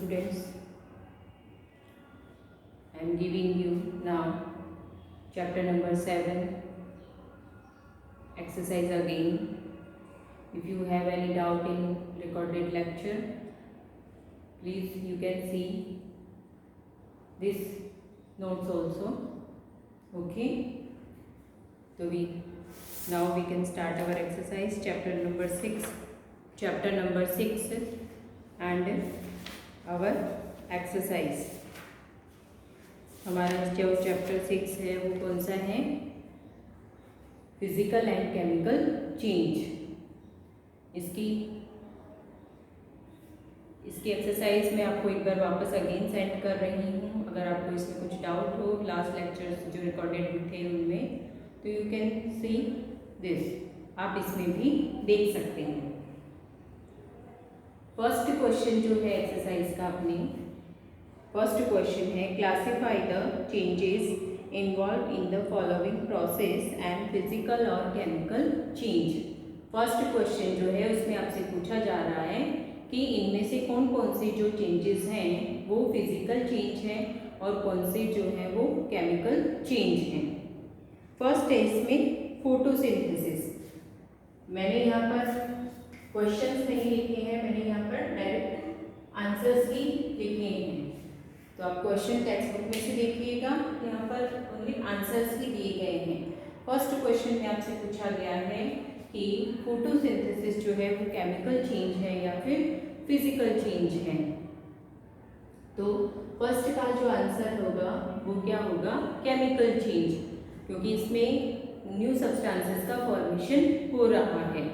students, I am giving you now chapter number 7 exercise again. If you have any doubt in recorded lecture, please you can see this notes also. Okay, so now we can start our exercise chapter number 6 and our exercise. हमारा जो chapter 6 है वो कौन सा है? Physical and chemical change. इसकी exercise मैं आपको एक बार वापस अगेन सेंड कर रही हूँ। अगर आपको इसमें कुछ डाउट हो लास्ट लेक्चर्स जो रिकॉर्डेड थे उनमें, तो यू कैन सी दिस, आप इसमें भी देख सकते हैं। फर्स्ट क्वेश्चन जो है एक्सरसाइज का अपने फर्स्ट क्वेश्चन है, classify the changes involve in the following process and physical और केमिकल चेंज। फर्स्ट क्वेश्चन जो है उसमें आपसे पूछा जा रहा है कि इनमें से कौन कौन से जो चेंजेस हैं वो फिजिकल चेंज है और कौन से जो है वो केमिकल चेंज हैं। फर्स्ट है इसमें फोटोसिंथेसिस। मैंने यहाँ पर क्वेश्चंस नहीं लिखे हैं, मैंने यहाँ पर डायरेक्ट आंसर्स ही लिखे हैं। तो आप क्वेश्चन टेक्स्ट बुक में से देखिएगा, यहाँ पर ओनली आंसर्स ही दिए गए हैं। फर्स्ट क्वेश्चन में आपसे पूछा गया है कि फोटोसिंथेसिस जो है वो केमिकल चेंज है या फिर फिजिकल चेंज है। तो फर्स्ट का जो आंसर होगा वो क्या होगा? केमिकल चेंज, क्योंकि इसमें न्यू सब्सटेंसेस का फॉर्मेशन हो रहा है।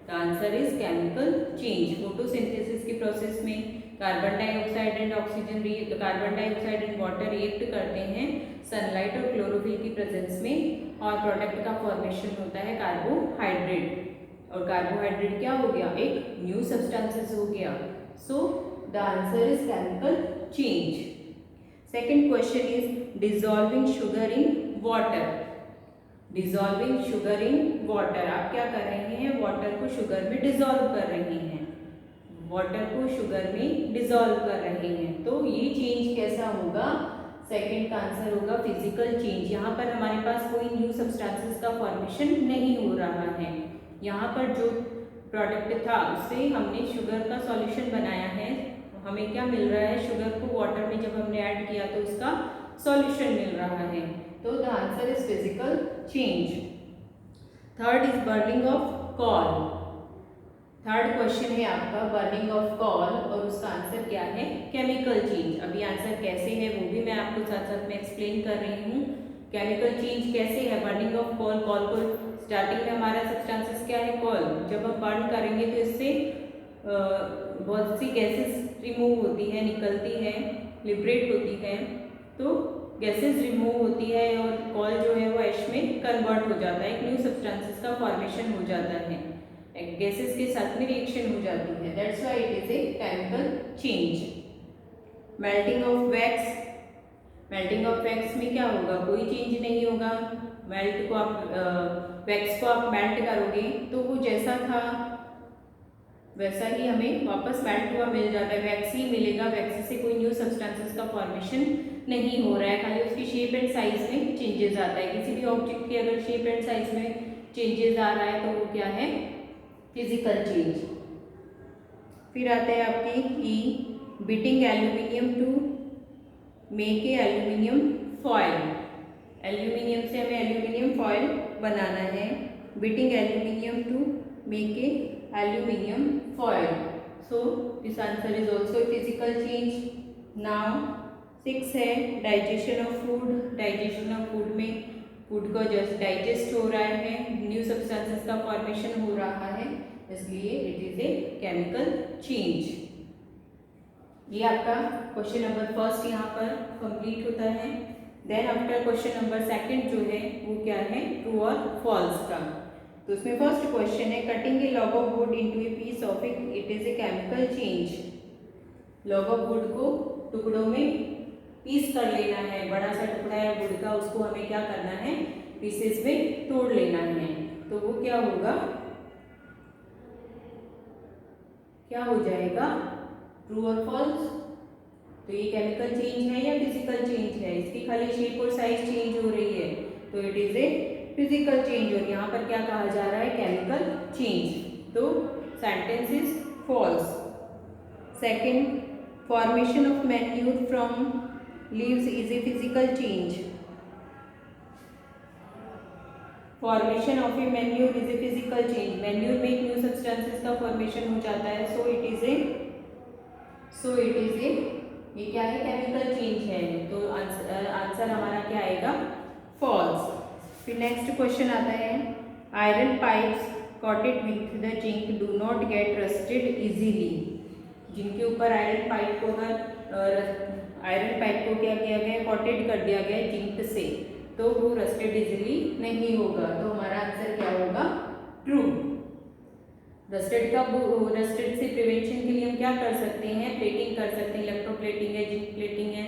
The answer is chemical change. Photosynthesis के प्रोसेस में carbon dioxide and oxygen carbon dioxide and water react करते हैं सनलाइट और क्लोरोफिल की प्रेजेंस में, और प्रोडक्ट का फॉर्मेशन होता है कार्बोहाइड्रेट। और कार्बोहाइड्रेट क्या हो गया? एक न्यू सब्सटेंसेस हो गया। So the answer is chemical change. Second question is dissolving sugar in water. Dissolving sugar in water, आप क्या कर रहे हैं? वाटर को शुगर में डिजॉल्व कर रहे हैं, वाटर को शुगर में डिजॉल्व कर रहे हैं। तो ये चेंज कैसा होगा? सेकंड का आंसर होगा फिजिकल चेंज। यहाँ पर हमारे पास कोई न्यू सब्सटेंसेस का फॉर्मेशन नहीं हो रहा है। यहाँ पर जो प्रोडक्ट था उससे हमने शुगर का सॉल्यूशन बनाया है। हमें क्या मिल रहा है? शुगर को वाटर में जब हमने ऐड किया तो उसका सॉल्यूशन मिल रहा है। तो the answer is physical change. Third is burning of call. Third question है आपका बर्निंग ऑफ कॉल और उसका आंसर क्या है? Chemical change. अभी आंसर कैसे है वो भी मैं आपको साथ साथ में एक्सप्लेन कर रही हूँ। केमिकल चेंज कैसे है? बर्निंग ऑफ कॉल, कॉल को स्टार्टिंग में हमारा सब्सटेंसेस क्या है? कॉल। जब हम बर्न करेंगे तो इससे बहुत सी गैसेस रिमूव होती है, निकलती है, लिबरेट होती है। तो गैसेस रिमूव होती है और कॉल जो है वो ऐश में कन्वर्ट हो जाता है, एक न्यू सब्सटेंसेस का फॉर्मेशन हो जाता है, गैसेस के साथ में रिएक्शन हो जाती है। That's why it is a chemical change. Melting of wax. Melting of wax में क्या होगा? कोई चेंज नहीं होगा। मेल्ट को आप वैक्स को आप मेल्ट करोगे तो वो जैसा था वैसा ही हमें वापस मेल्ट हुआ मिल जाता है, वैक्स ही मिलेगा। वैक्स से कोई न्यू सब्सटेंसेस का फॉर्मेशन नहीं हो रहा है, खाली उसकी शेप एंड साइज में चेंजेस आता है। किसी भी ऑब्जेक्ट की अगर शेप एंड साइज में चेंजेस आ रहा है तो वो क्या है? Physical change. फिर आता है आपकी ई, beating aluminium to make a aluminium foil. Aluminium से हमें एल्यूमिनियम फॉयल बनाना है। Beating aluminium to make a aluminium foil. So this answer is also physical change. Now 6 है digestion of food. Digestion of food में food को just digest हो रहा है, न्यू सब्सटेंसेस का फॉर्मेशन हो रहा है, इसलिए it is a chemical change. ये आपका क्वेश्चन नंबर फर्स्ट यहाँ पर कंप्लीट होता है। Then after question number second जो है वो क्या है? ट्रू और फॉल्स का। तो उसमें फर्स्ट क्वेश्चन है, cutting a log of wood into a piece of it is a chemical change. Log of wood को टुकड़ों में पीस कर लेना है, बड़ा सा टुकड़ा है वुड का, उसको हमें क्या करना है? पीसेस में तोड़ लेना है। तो वो क्या होगा? क्या हो जाएगा? ट्रू और फॉल्स? तो ये केमिकल चेंज है या फिजिकल चेंज है? इसकी खाली शेप और साइज चेंज हो रही है, तो it is a physical change. और यहाँ पर क्या कहा जा रहा है? Chemical change. तो sentence is false. Second, formation of manure from leaves is a physical change. Formation of a manure is a physical change. Manure में एक न्यू सब्सटेंसेस का फॉर्मेशन हो जाता है, सो इट इज ए ये क्या है? केमिकल चेंज है। तो आंसर हमारा क्या आएगा? फॉल्स। फिर नेक्स्ट क्वेश्चन आता है, iron pipes coated with the zinc do not get rusted easily. जिनके ऊपर आयरन पाइप को क्या किया गया? कॉटेड कर दिया गया जिंक से, तो वो रस्टेड इजीली नहीं होगा। तो हमारा आंसर क्या होगा? ट्रू। रस्टेड से प्रिवेंशन के लिए हम क्या कर सकते हैं? प्लेटिंग कर सकते हैं, इलेक्ट्रोप्लेटिंग है, जिंक प्लेटिंग है,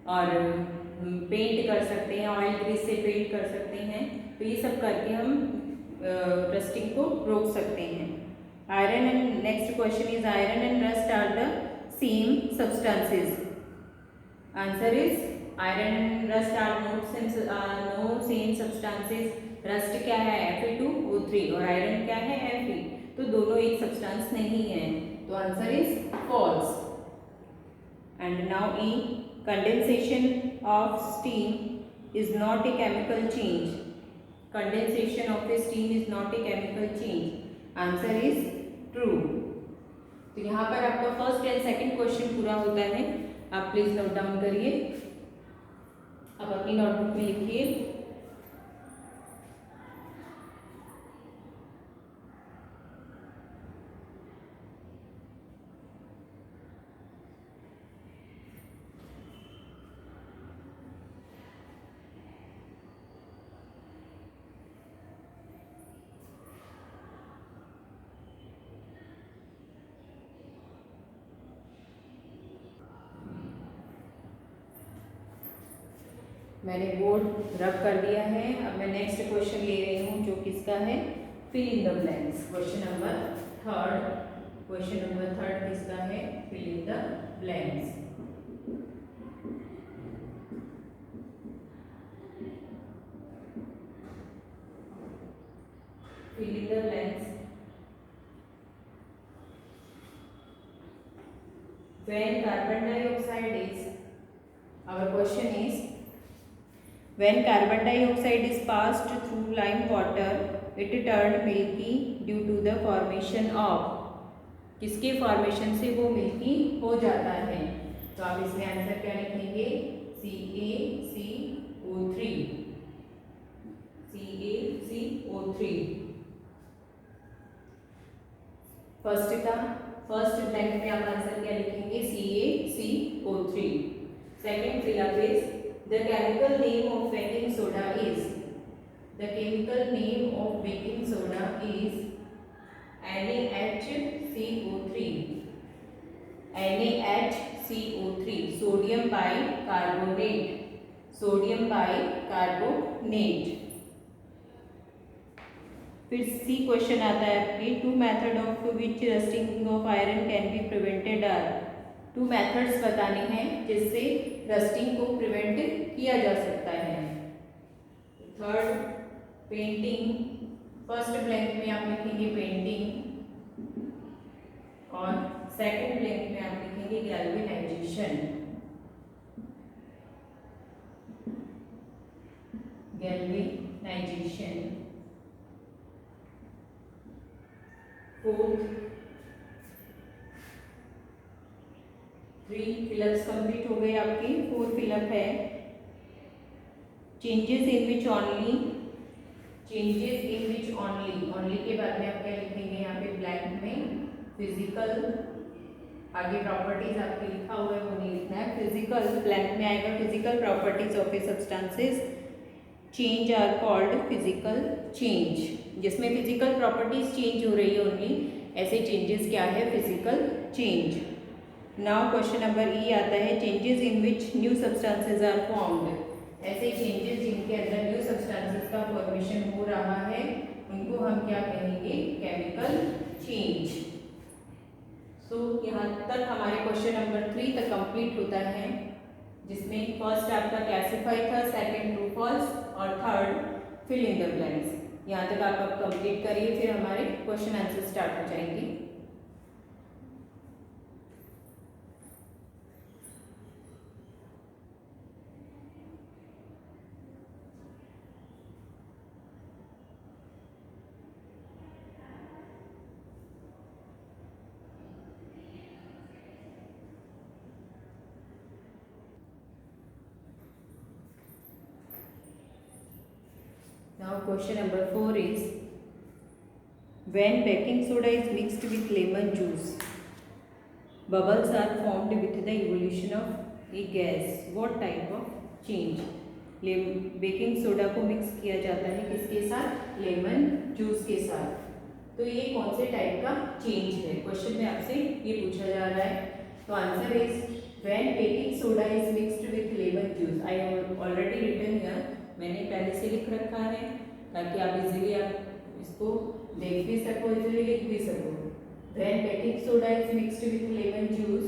और पेंट कर सकते हैं, ऑयल ग्रीस से पेंट कर सकते हैं। तो ये सब करके हम रस्टिंग को रोक सकते हैं। Iron and next question is, iron and rust are the same substances. Answer is iron and rust are no same substances. Rust क्या है? Fe2O3 और आयरन क्या है? Fe। तो दोनों एक सब्सटेंस नहीं है, तो answer is false. And now E, condensation of steam is not a chemical change. Condensation of a steam is not a chemical change. Answer is true. तो यहाँ पर आपका फर्स्ट एंड सेकंड क्वेश्चन पूरा होता है। आप प्लीज नोट डाउन करिए, अब अपनी नोटबुक में लिखिए। मैंने बोर्ड रब कर दिया है। अब मैं नेक्स्ट क्वेश्चन ले रही हूँ, जो किसका है? Fill in the blanks. Question number third किसका है? Fill in the blanks. Fill in the blanks. When carbon dioxide is, our question is, when carbon dioxide is passed through lime water, it turned milky due to the formation of, किसके formation से वो milky हो जाता है? तो आप इसमें answer क्या लिखेंगे? CaCO3। फर्स्ट ब्लैंक में आप आंसर क्या लिखेंगे? CaCO3। Second fill up is, the chemical name of baking soda is, the chemical name of baking soda is NaHCO3। NaHCO3, sodium bicarbonate. फिर सी क्वेश्चन आता है आपके, two method of which rusting of iron can be prevented are. Two methods बताने हैं जिससे rusting को prevent किया जा सकता है। Third, painting. फर्स्ट ब्लैंक में आप लिखेंगे पेंटिंग, और सेकंड ब्लैंक में आप लिखेंगे गैल्वेनाइजेशन। फोर्थ, 3 फिलअप्स कंप्लीट हो गए आपकी। 4 फिलअप है, changes in which only. Only के बाद में आप क्या लिखेंगे? यहाँ पे ब्लैंक में फिजिकल, आगे प्रॉपर्टीज आपके लिखा हुआ है वो नहीं लिखना है। फिजिकल ब्लैंक में आएगा, physical properties of a substances change are called physical change. जिसमें फिजिकल प्रॉपर्टीज चेंज हो रही है ओनली, ऐसे चेंजेस क्या है? Physical change. Now question number E आता है, changes in which new substances are formed. ऐसे चेंजेस जिनके अंदर न्यू सब्सटेंसेस का फॉर्मेशन हो रहा है, उनको हम क्या कहेंगे? Chemical change. सो यहाँ तक हमारे क्वेश्चन नंबर 3 तक कंप्लीट होता है, जिसमें फर्स्ट आपका क्लासिफाई था, सेकंड ट्रू फॉल्स और third fill in the blanks. यहाँ तक आप अब कंप्लीट करिए, फिर हमारे क्वेश्चन आंसर स्टार्ट हो जाएंगे। Now question number 4 is, when baking soda is mixed with lemon juice, bubbles are formed with the evolution of a gas. What type of change? Baking soda को mix किया जाता है किसके साथ? Lemon juice के साथ। तो ये कौन से टाइप का चेंज है? क्वेश्चन में आपसे ये पूछा जा रहा है। तो answer is when baking soda is mixed with lemon juice. I have already written here, मैंने पहले से लिख रखा है ताकि आप इजीली आप इसको देख भी सको, इजीली लिख भी सको। When baking soda is mixed with lemon juice,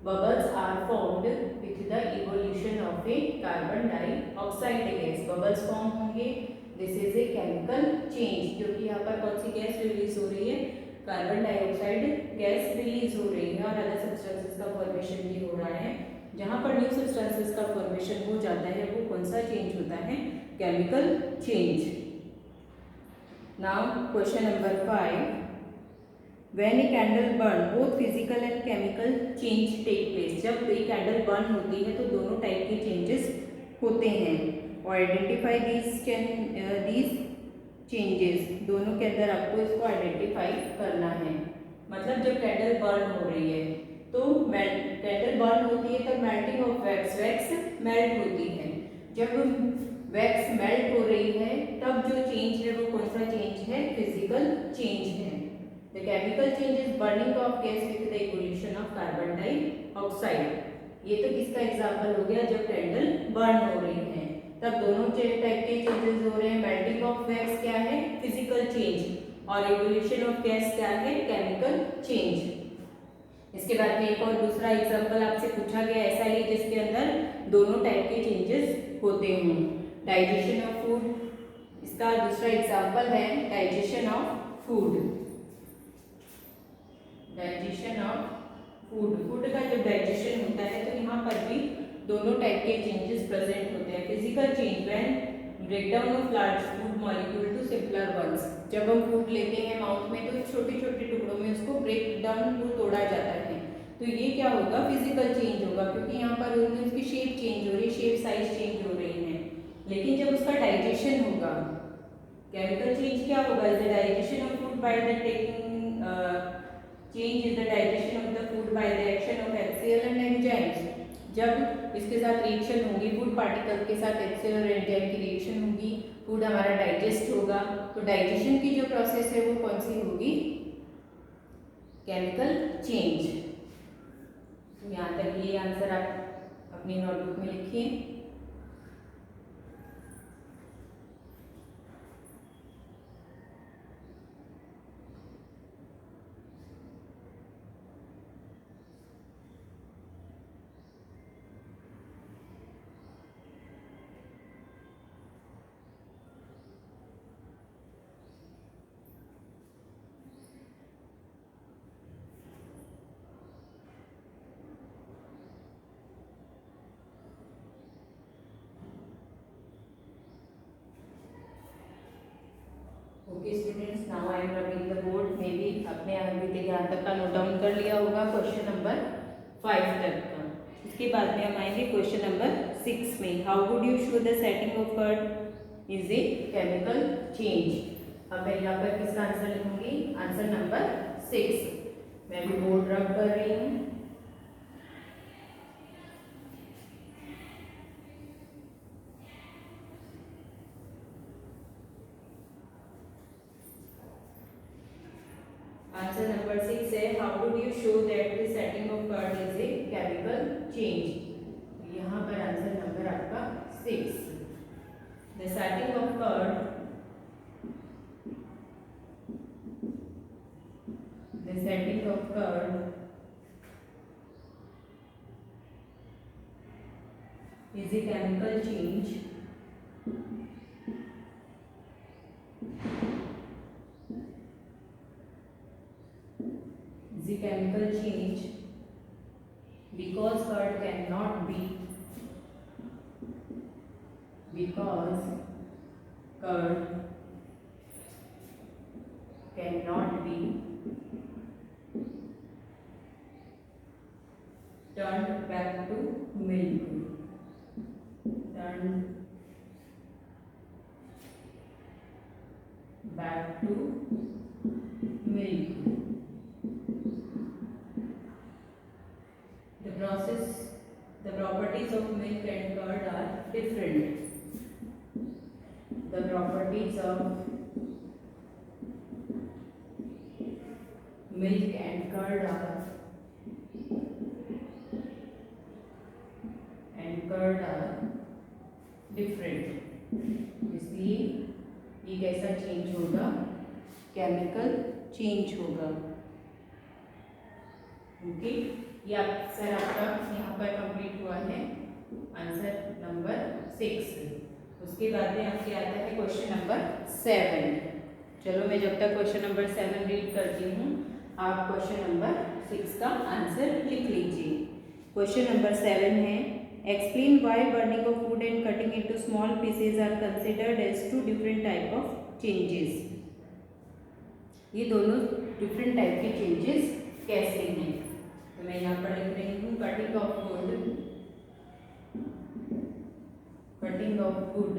bubbles are formed with the evolution of a carbon dioxide gas. bubbles form होंगे, this is a chemical change, क्योंकि यहाँ पर कौन सी गैस रिलीज हो रही है? कार्बन डाइऑक्साइड गैस रिलीज हो रही है और अदर सब्सटेंसेस का फॉर्मेशन भी हो रहा है। जहाँ पर न्यू सब्सटेंसेस का फॉर्मेशन हो जाता है वो कौन सा चेंज होता है? Chemical change. Now question number 5, When a candle burn, both physical and chemical change take place. जब एक कैंडल बर्न होती है तो दोनों टाइप के चेंजेस होते हैं। और आइडेंटिफाई these changes, दोनों के अंदर आपको इसको आइडेंटिफाई करना है। मतलब जब कैंडल बर्न हो रही है तो कैंडल बर्न होती है तब melting of wax, wax melt होती है। जब वैक्स मेल्ट हो रही है तब जो चेंज है वो कौन सा चेंज है? फिजिकल चेंज है। The chemical change is burning of gas with the evolution of carbon dioxide. ये तो किसका एग्जाम्पल हो गया? जब कैंडल बर्न हो रही है तब दोनों टाइप के चेंजेस हो रहे हैं। मेल्टिंग ऑफ वैक्स क्या है? फिजिकल चेंज, और इवोल्यूशन ऑफ गैस क्या है? Chemical change. इसके बाद में एक और दूसरा एग्जाम्पल आपसे पूछा गया ऐसा ही जिसके अंदर दोनों टाइप के चेंजेस होते हों। डाइजेशन ऑफ फूड, इसका दूसरा एग्जाम्पल है digestion of food. Digestion of food, food का जब डाइजेशन होता है तो यहाँ पर भी दोनों टाइप के चेंजेस प्रेजेंट होते हैं। Physical change when breakdown of large food molecule to simpler ones. जब हम फूड लेते हैं माउथ में तो छोटे छोटे टुकड़ों में उसको ब्रेक डाउन तोड़ा जाता है, तो ये क्या होगा? फिजिकल चेंज होगा, क्योंकि यहाँ पर उसकी शेप चेंज हो रही है, शेप साइज चेंज हो रही है। लेकिन जब उसका डाइजेशन होगा, केमिकल चेंज क्या होगा? Is the digestion of food by the taking change is the digestion of the food by the action of HCl and enzymes. जब इसके साथ रिएक्शन होगी, फूड पार्टिकल के साथ HCl और एंजाइम की रिएक्शन होगी, फूड हमारा डाइजेस्ट होगा। तो डाइजेशन की जो प्रोसेस है वो कौन सी होगी? Chemical change. तो यहाँ तक ये आंसर आप अपनी नोटबुक में लिखिए। Okay students, now I am rubbing the board. May be अपने अभी तक यहाँ तक का नोट डाउन कर लिया होगा क्वेश्चन नंबर 5 तक का। इसके बाद में हम आएंगे क्वेश्चन नंबर 6 में। How would you show the setting of curd is a chemical change. अब मैं यहाँ पर किसका आंसर लिखूंगी? Answer number 6। मैं भी बोर्ड रब कर रही हूँ। आंसर नंबर 6 है how would you show that the setting of curd is a chemical change. यहाँ पर आंसर नंबर आपका 6। The setting of curd, the setting of curd is a chemical change is a chemical change because curd cannot be because curd cannot be turned back to milk. Turned back to milk. The properties of milk and curd are different. The properties of milk and curd are different, इसलिए ये कैसा change होगा, chemical change होगा। Okay, ये answer आपका यहाँ पर complete हुआ है, आंसर नंबर 6। उसके बाद में आपके आता है क्वेश्चन नंबर 7। चलो मैं जब तक क्वेश्चन नंबर 7 रीड करती हूँ, आप क्वेश्चन नंबर 6 का आंसर लिख लीजिए। क्वेश्चन नंबर 7 है, explain why burning of wood and cutting into small pieces are considered as two different type of changes। ये दोनों डिफरेंट टाइप के चेंजेस कैसे हैं, तो मैं यहाँ पर लिख रही हूँ cutting of would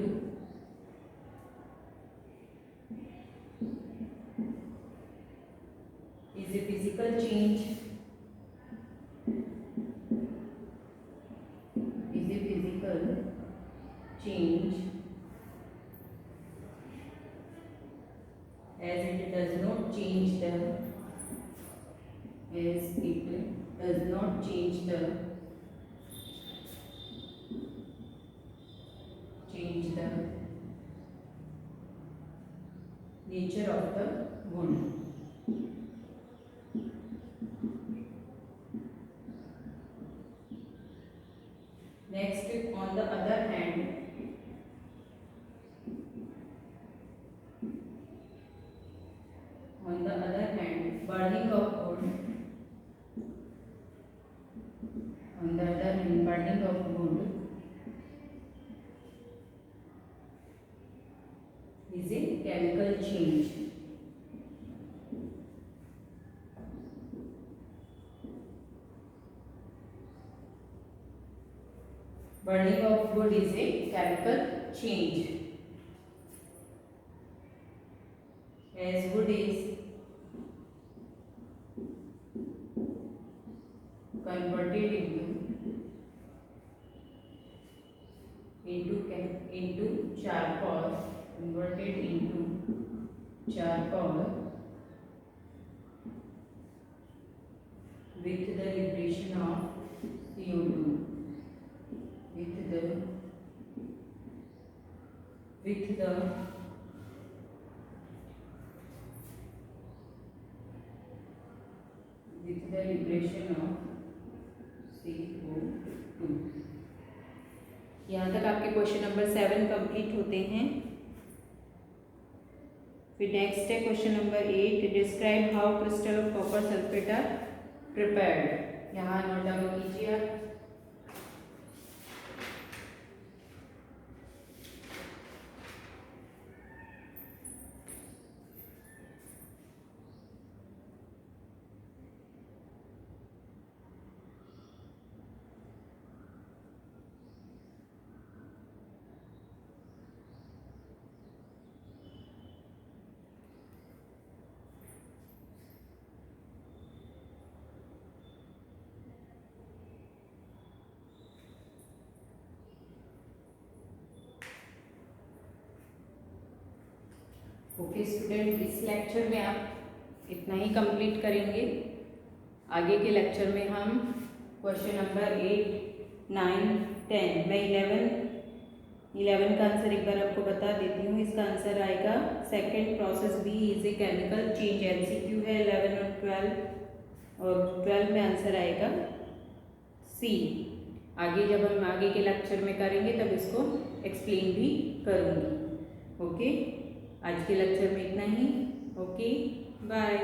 is a physical change as it does not change the nature of the wood। Next, on the other hand, burning of wood is a chemical change। Burning of wood is a chemical change, as wood is converted into charcoal, with the liberation of CO2, with the liberation of CO2। यहाँ तक आपके question number 7 complete होते हैं। फिर next है question number 8, describe how crystal of copper sulphate are prepared. यहाँ note down कीजिए आप। ओके स्टूडेंट, इस लेक्चर में आप इतना ही कंप्लीट करेंगे। आगे के लेक्चर में हम क्वेश्चन नंबर 8, 9, 10, मैं 11 का आंसर एक बार आपको बता देती हूँ। इसका आंसर आएगा second process B is a chemical change. MCQ है 11 और 12, और 12 में आंसर आएगा सी। आगे जब हम आगे के लेक्चर में करेंगे तब इसको एक्सप्लेन भी करूँगी। ओके, आज के लेक्चर में इतना ही। Okay, bye.